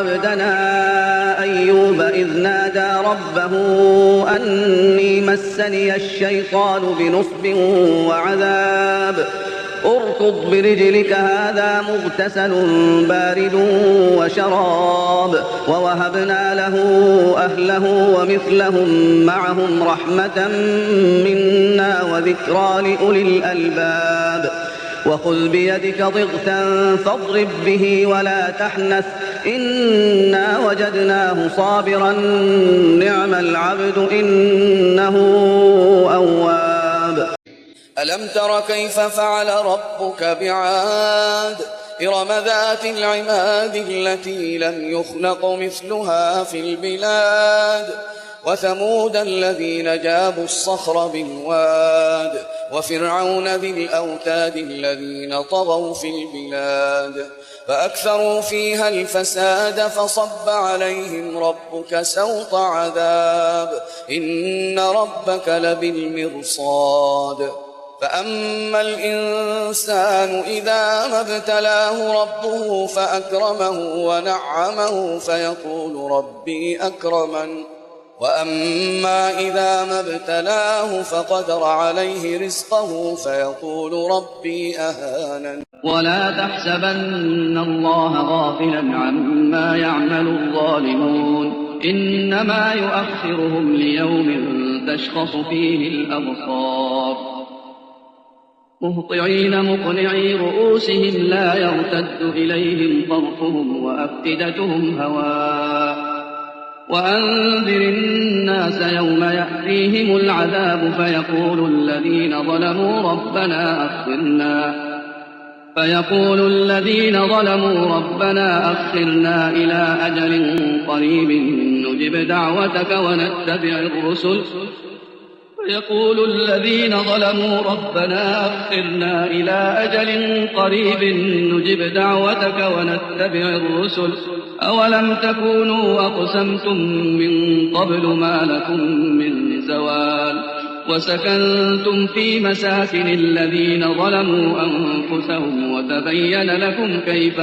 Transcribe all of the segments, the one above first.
عبدنا أيوب إذ نادى ربه أني مسني الشيطان بنصب وعذاب اركض برجلك هذا مغتسل بارد وشراب ووهبنا له أهله ومثلهم معهم رحمة منا وذكرى لأولي الألباب وخذ بيدك ضغثا فاضرب به ولا تحنث إنا وجدناه صابرا نعم العبد إنه أواب. ألم تر كيف فعل ربك بعاد إرم ذات العماد التي لم يخلق مثلها في البلاد وثمود الذين جابوا الصخر بالواد وفرعون ذي الأوتاد الذين طغوا في البلاد فأكثروا فيها الفساد فصب عليهم ربك سوط عذاب إن ربك لبالمرصاد فأما الإنسان إذا ما ابتلاه ربه فأكرمه ونعمه فيقول ربي أكرمن وأما إذا ما ابتلاه فقدر عليه رزقه فيقول ربي أهانن. ولا تحسبن الله غافلا عما يعمل الظالمون إنما يؤخرهم ليوم تشخص فيه الأبصار مهطعين مقنعي رؤوسهم لا يرتد إليهم طرفهم وأفئدتهم هواء وأنذر الناس يوم يأتيهم العذاب فيقول الذين ظلموا ربنا أخرنا إلى أجل قريب نجب دعوتك ونتبع الرسل أولم تكونوا أقسمتم من قبل ما لكم من زوال وسكنتم في مساكن الذين ظلموا أنفسهم وتبين لكم كيف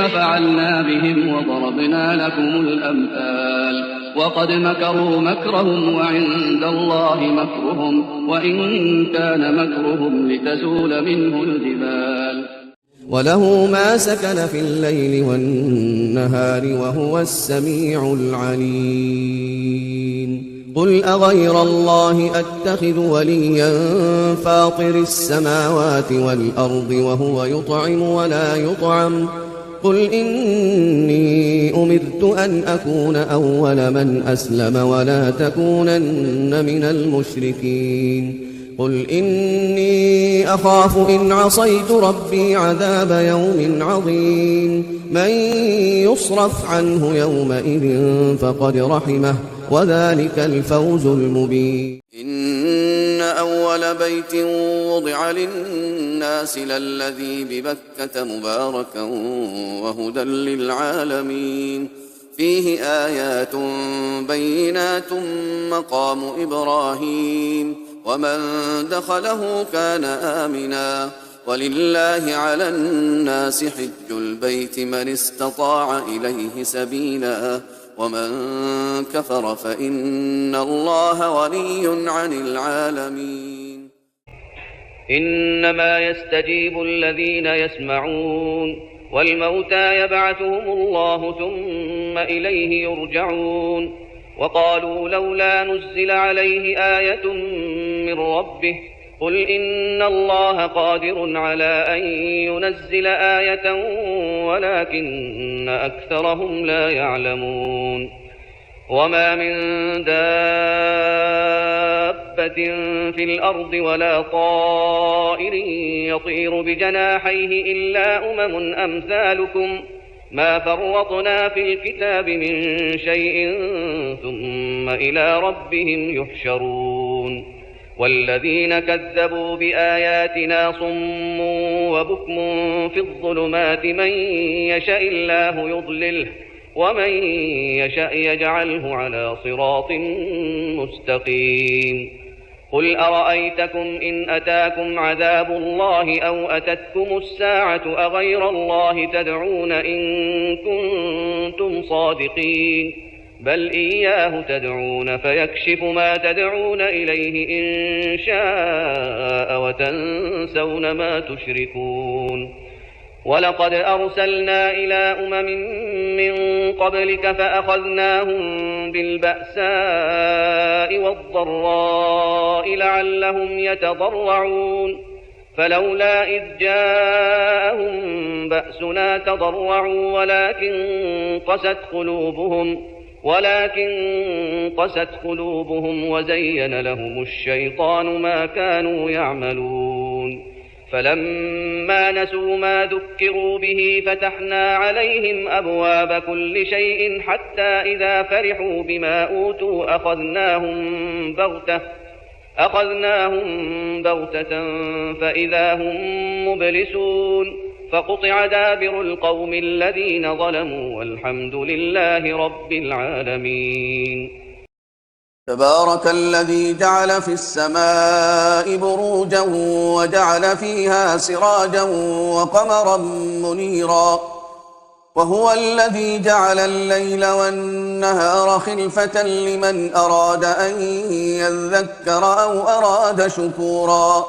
فعلنا بهم وضربنا لكم الأمثال وقد مكروا مكرهم وعند الله مكرهم وإن كان مكرهم لتزول منه الجبال. وله ما سكن في الليل والنهار وهو السميع العليم. قل أغير الله أتخذ وليا فاطر السماوات والأرض وهو يطعم ولا يطعم قل إني أمرت أن أكون أول من أسلم ولا تكونن من المشركين. قل إني أخاف إن عصيت ربي عذاب يوم عظيم من يصرف عنه يومئذ فقد رحمه وذلك الفوز المبين. إن أول بيت وضع للناس للذي ببكة مباركا وهدى للعالمين فيه آيات بينات مقام إبراهيم ومن دخله كان آمنا ولله على الناس حج البيت من استطاع إليه سبيلا ومن كفر فإن الله غني عن العالمين. إنما يستجيب الذين يسمعون والموتى يبعثهم الله ثم إليه يرجعون وقالوا لولا نزل عليه آية من ربه قل إن الله قادر على أن ينزل آية ولكن أكثرهم لا يعلمون. وما من دابة في الأرض ولا طائر يطير بجناحيه إلا أمم أمثالكم ما فرطنا في الكتاب من شيء ثم إلى ربهم يحشرون. والذين كذبوا بآياتنا صم وبكم في الظلمات من يشاء الله يضلله ومن يشاء يجعله على صراط مستقيم. قل أرأيتكم إن أتاكم عذاب الله أو أتتكم الساعة أغير الله تدعون إن كنتم صادقين بل إياه تدعون فيكشف ما تدعون إليه إن شاء وتنسون ما تشركون ولقد أرسلنا إلى أمم من قبلك فأخذناهم بالبأساء والضراء لعلهم يتضرعون فلولا إذ جاءهم بأسنا تضرعوا ولكن قست قلوبهم وزين لهم الشيطان ما كانوا يعملون فلما نسوا ما ذكروا به فتحنا عليهم أبواب كل شيء حتى إذا فرحوا بما أوتوا أخذناهم بغتة فإذا هم مبلسون فقطع دابر القوم الذين ظلموا والحمد لله رب العالمين. تبارك الذي جعل في السماء بروجا وجعل فيها سراجا وقمرا منيرا وهو الذي جعل الليل والنهار خلفة لمن أراد أن يذكر أو أراد شكورا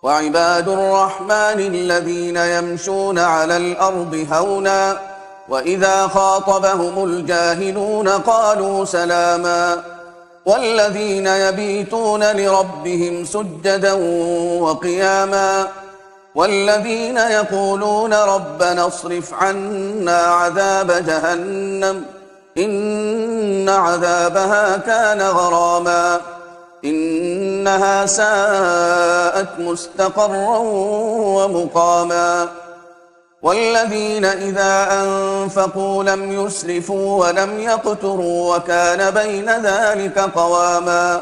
وعباد الرحمن الذين يمشون على الأرض هونا وإذا خاطبهم الجاهلون قالوا سلاما والذين يبيتون لربهم سجدا وقياما والذين يقولون ربنا اصرف عنا عذاب جهنم إن عذابها كان غراما إنها ساءت مستقرا ومقاما والذين إذا أنفقوا لم يسرفوا ولم يقتروا وكان بين ذلك قواما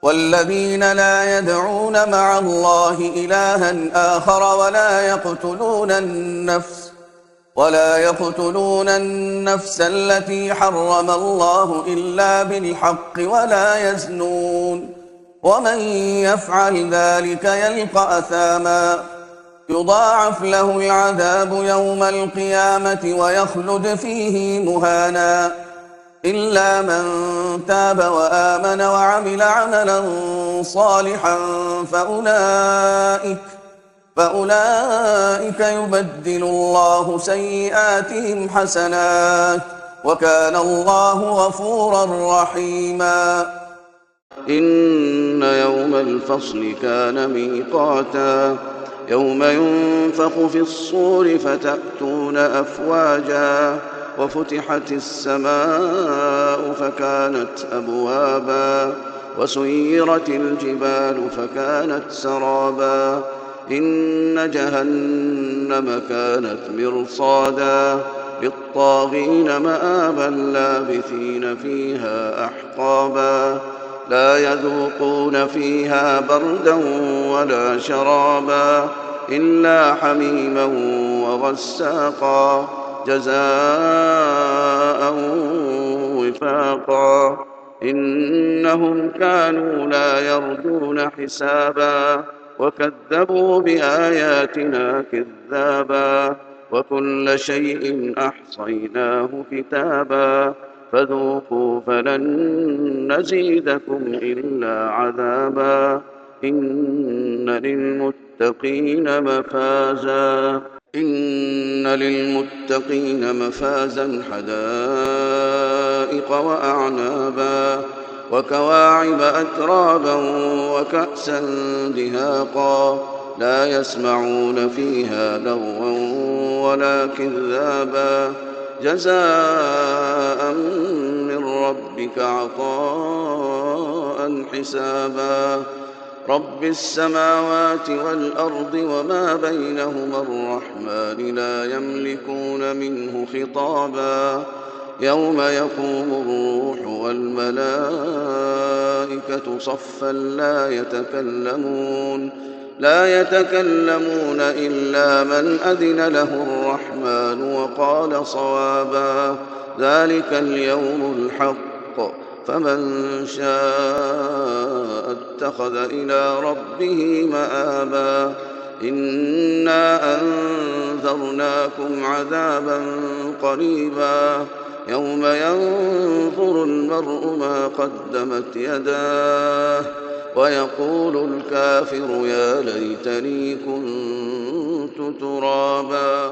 والذين لا يدعون مع الله إلها آخر ولا يقتلون النفس التي حرم الله إلا بالحق ولا يزنون ومن يفعل ذلك يلقى أثاما يضاعف له العذاب يوم القيامة ويخلد فيه مهانا إلا من تاب وآمن وعمل عملا صالحا فأولئك يبدل الله سيئاتهم حسنات وكان الله غفورا رحيما. إن يوم الفصل كان ميقاتا يوم ينفخ في الصور فتأتون أفواجا وفتحت السماء فكانت أبوابا وسيرت الجبال فكانت سرابا إن جهنم كانت مرصادا للطاغين مآبا لابثين فيها أحقابا لا يذوقون فيها بردا ولا شرابا إلا حميما وغساقا جزاء وفاقا إنهم كانوا لا يرجون حسابا وكذبوا بآياتنا كذابا وكل شيء أحصيناه كتابا فذوقوا فلن نزيدكم إلا عذابا إن للمتقين مفازا حدائق وأعنابا وكواعب أترابا وكأسا دهاقا لا يسمعون فيها لغوا ولا كذابا جزاء من ربك عطاء حسابا رب السماوات والأرض وما بينهما الرحمن لا يملكون منه خطابا يوم يقوم الروح والملائكة صفا لا يتكلمون إلا من أذن له الرحمن وقال صوابا ذلك اليوم الحق فمن شاء اتخذ إلى ربه مآبا إنا أنذرناكم عذابا قريبا يوم ينظر المرء ما قدمت يداه ويقول الكافر يا ليتني كنت ترابا.